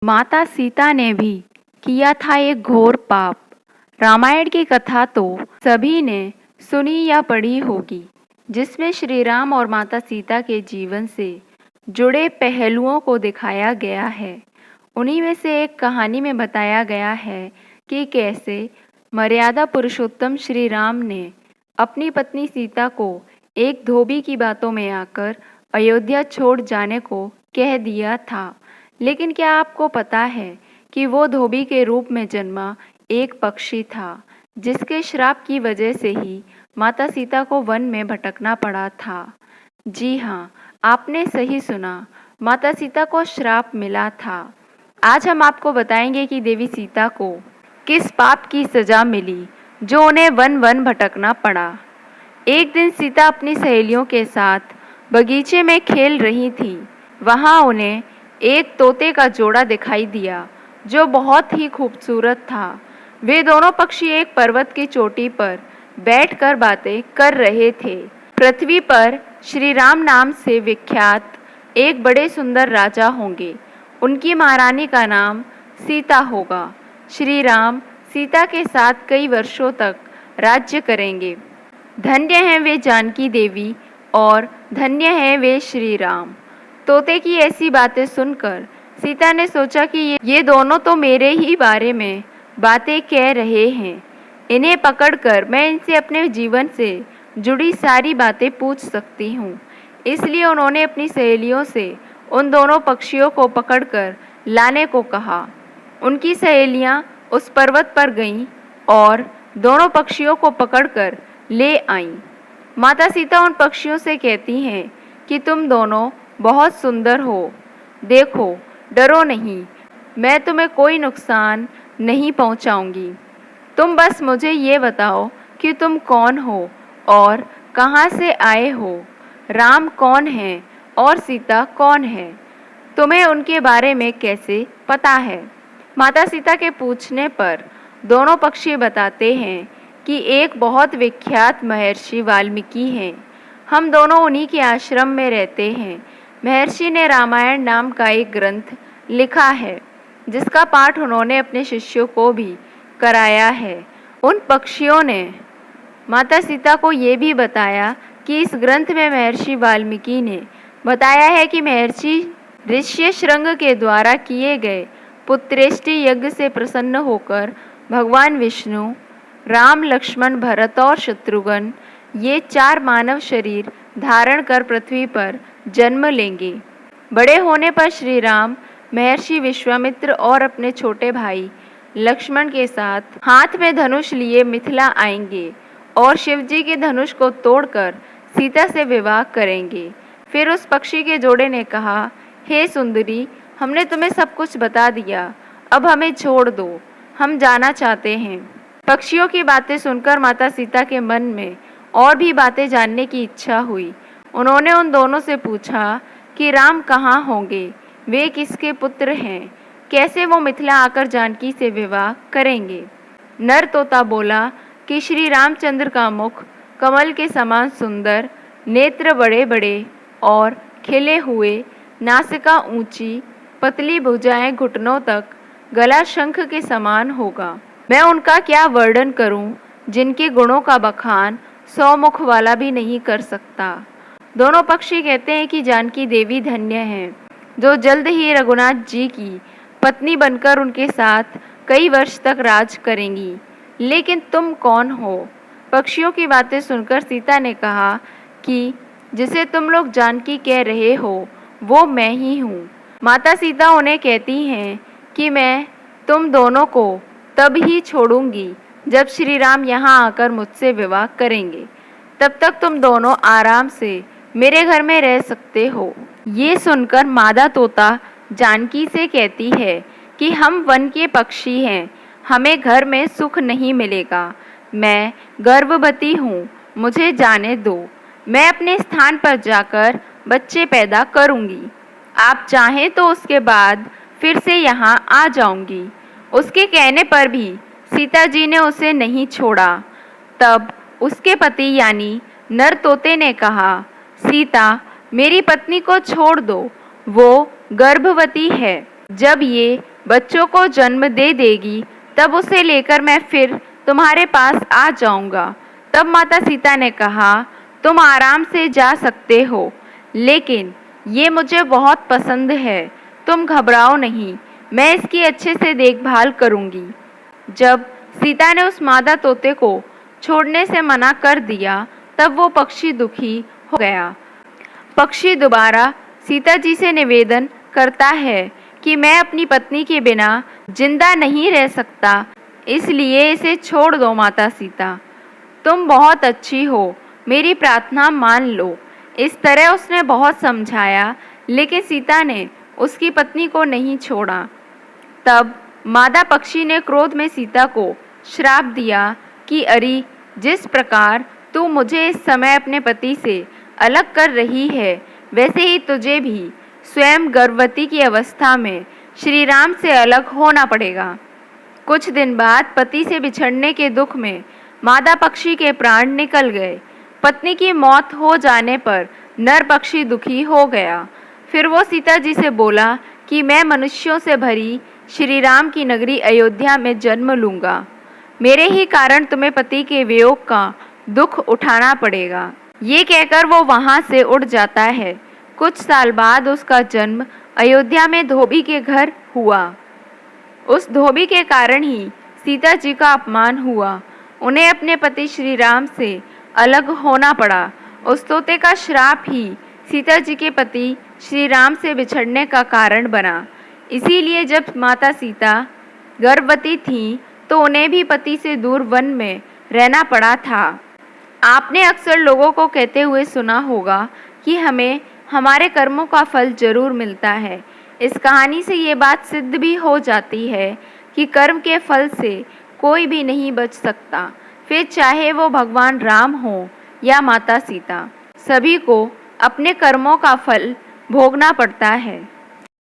माता सीता ने भी किया था एक घोर पाप। रामायण की कथा तो सभी ने सुनी या पढ़ी होगी, जिसमें श्री राम और माता सीता के जीवन से जुड़े पहलुओं को दिखाया गया है। उन्हीं में से एक कहानी में बताया गया है कि कैसे मर्यादा पुरुषोत्तम श्री राम ने अपनी पत्नी सीता को एक धोबी की बातों में आकर अयोध्या छोड़ जाने को कह दिया था। लेकिन क्या आपको पता है कि वो धोबी के रूप में जन्मा एक पक्षी था, जिसके श्राप की वजह से ही माता सीता को वन में भटकना पड़ा था। जी हाँ, आपने सही सुना, माता सीता को श्राप मिला था। आज हम आपको बताएंगे कि देवी सीता को किस पाप की सजा मिली जो उन्हें वन वन भटकना पड़ा। एक दिन सीता अपनी सहेलियों के साथ बगीचे में खेल रही थी। वहाँ उन्हें एक तोते का जोड़ा दिखाई दिया जो बहुत ही खूबसूरत था। वे दोनों पक्षी एक पर्वत की चोटी पर बैठकर बातें कर रहे थे। पृथ्वी पर श्री राम नाम से विख्यात एक बड़े सुंदर राजा होंगे। उनकी महारानी का नाम सीता होगा। श्री राम सीता के साथ कई वर्षों तक राज्य करेंगे। धन्य हैं वे जानकी देवी और धन्य हैं वे श्री राम। तोते की ऐसी बातें सुनकर सीता ने सोचा कि ये दोनों तो मेरे ही बारे में बातें कह रहे हैं। इन्हें पकड़कर मैं इनसे अपने जीवन से जुड़ी सारी बातें पूछ सकती हूँ। इसलिए उन्होंने अपनी सहेलियों से उन दोनों पक्षियों को पकड़कर लाने को कहा। उनकी सहेलियाँ उस पर्वत पर गईं और दोनों पक्षियों को पकड़कर ले आईं। माता सीता उन पक्षियों से कहती हैं कि तुम दोनों बहुत सुंदर हो। देखो, डरो नहीं, मैं तुम्हें कोई नुकसान नहीं पहुंचाऊंगी। तुम बस मुझे ये बताओ कि तुम कौन हो और कहाँ से आए हो। राम कौन है और सीता कौन है? तुम्हें उनके बारे में कैसे पता है? माता सीता के पूछने पर दोनों पक्षी बताते हैं कि एक बहुत विख्यात महर्षि वाल्मीकि हैं। हम दोनों उन्हीं के आश्रम में रहते हैं। महर्षि ने रामायण नाम का एक ग्रंथ लिखा है, जिसका पाठ उन्होंने अपने शिष्यों को भी कराया है। उन पक्षियों ने माता सीता को ये भी बताया कि इस ग्रंथ में महर्षि वाल्मीकि ने बताया है कि महर्षि ऋष्यशृंग के द्वारा किए गए पुत्रेष्टि यज्ञ से प्रसन्न होकर भगवान विष्णु, राम, लक्ष्मण, भरत और शत्रुघ्न ये 4 मानव शरीर धारण कर पृथ्वी पर जन्म लेंगे। बड़े होने पर श्री राम महर्षि विश्वामित्र और अपने छोटे भाई लक्ष्मण के साथ हाथ में धनुष लिए मिथिला आएंगे और शिवजी के धनुष को तोड़कर सीता से विवाह करेंगे। फिर उस पक्षी के जोड़े ने कहा, हे सुंदरी, हमने तुम्हें सब कुछ बता दिया, अब हमें छोड़ दो, हम जाना चाहते हैं। पक्षियों की बातें सुनकर माता सीता के मन में और भी बातें जानने की इच्छा हुई। उन्होंने उन दोनों से पूछा कि राम कहाँ होंगे, वे किसके पुत्र हैं, कैसे वो मिथिला आकर जानकी से विवाह करेंगे। नर तोता बोला कि श्री रामचंद्र का मुख कमल के समान सुंदर, नेत्र बड़े बड़े और खिले हुए, नासिका ऊंची, पतली भुजाएं घुटनों तक, गला शंख के समान होगा। मैं उनका क्या वर्णन करूं, जिनके गुणों का बखान 100 मुख वाला भी नहीं कर सकता। दोनों पक्षी कहते हैं कि जानकी देवी धन्य हैं, जो जल्द ही रघुनाथ जी की पत्नी बनकर उनके साथ कई वर्ष तक राज करेंगी। लेकिन तुम कौन हो? पक्षियों की बातें सुनकर सीता ने कहा कि जिसे तुम लोग जानकी कह रहे हो वो मैं ही हूँ। माता सीता उन्हें कहती हैं कि मैं तुम दोनों को तब ही छोड़ूंगी जब श्री राम यहाँ आकर मुझसे विवाह करेंगे। तब तक तुम दोनों आराम से मेरे घर में रह सकते हो। ये सुनकर मादा तोता जानकी से कहती है कि हम वन के पक्षी हैं, हमें घर में सुख नहीं मिलेगा। मैं गर्भवती हूँ, मुझे जाने दो, मैं अपने स्थान पर जाकर बच्चे पैदा करूँगी। आप चाहें तो उसके बाद फिर से यहाँ आ जाऊँगी। उसके कहने पर भी सीता जी ने उसे नहीं छोड़ा। तब उसके पति यानी नर तोते ने कहा, सीता, मेरी पत्नी को छोड़ दो, वो गर्भवती है। जब ये बच्चों को जन्म दे देगी, तब उसे लेकर मैं फिर तुम्हारे पास आ जाऊंगा। तब माता सीता ने कहा, तुम आराम से जा सकते हो, लेकिन ये मुझे बहुत पसंद है, तुम घबराओ नहीं, मैं इसकी अच्छे से देखभाल करूंगी। जब सीता ने उस मादा तोते को छोड़ने से मना कर दिया, तब वो पक्षी दुखी हो गया। पक्षी दोबारा सीता जी से निवेदन करता है कि मैं अपनी पत्नी के बिना जिंदा नहीं रह सकता, इसलिए इसे छोड़ दो माता सीता। तुम बहुत अच्छी हो, मेरी प्रार्थना मान लो। इस तरह उसने बहुत समझाया, लेकिन सीता ने उसकी पत्नी को नहीं छोड़ा। तब मादा पक्षी ने क्रोध में सीता को श्राप दिया कि अरे, जिस प्रकार तू मुझे इस समय अपने पति से अलग कर रही है, वैसे ही तुझे भी स्वयं गर्भवती की अवस्था में श्री राम से अलग होना पड़ेगा। कुछ दिन बाद पति से बिछड़ने के दुख में मादा पक्षी के प्राण निकल गए। पत्नी की मौत हो जाने पर नर पक्षी दुखी हो गया। फिर वो सीता जी से बोला कि मैं मनुष्यों से भरी श्री राम की नगरी अयोध्या में जन्म लूँगा। मेरे ही कारण तुम्हें पति के वियोग का दुख उठाना पड़ेगा। ये कहकर वो वहाँ से उड़ जाता है। कुछ साल बाद उसका जन्म अयोध्या में धोबी के घर हुआ। उस धोबी के कारण ही सीता जी का अपमान हुआ। उन्हें अपने पति श्री राम से अलग होना पड़ा। उस तोते का श्राप ही सीता जी के पति श्री राम से बिछड़ने का कारण बना। इसीलिए जब माता सीता गर्भवती थीं, तो उन्हें भी पति से दूर वन में रहना पड़ा था। आपने अक्सर लोगों को कहते हुए सुना होगा कि हमें हमारे कर्मों का फल जरूर मिलता है। इस कहानी से ये बात सिद्ध भी हो जाती है कि कर्म के फल से कोई भी नहीं बच सकता, फिर चाहे वो भगवान राम हो या माता सीता, सभी को अपने कर्मों का फल भोगना पड़ता है।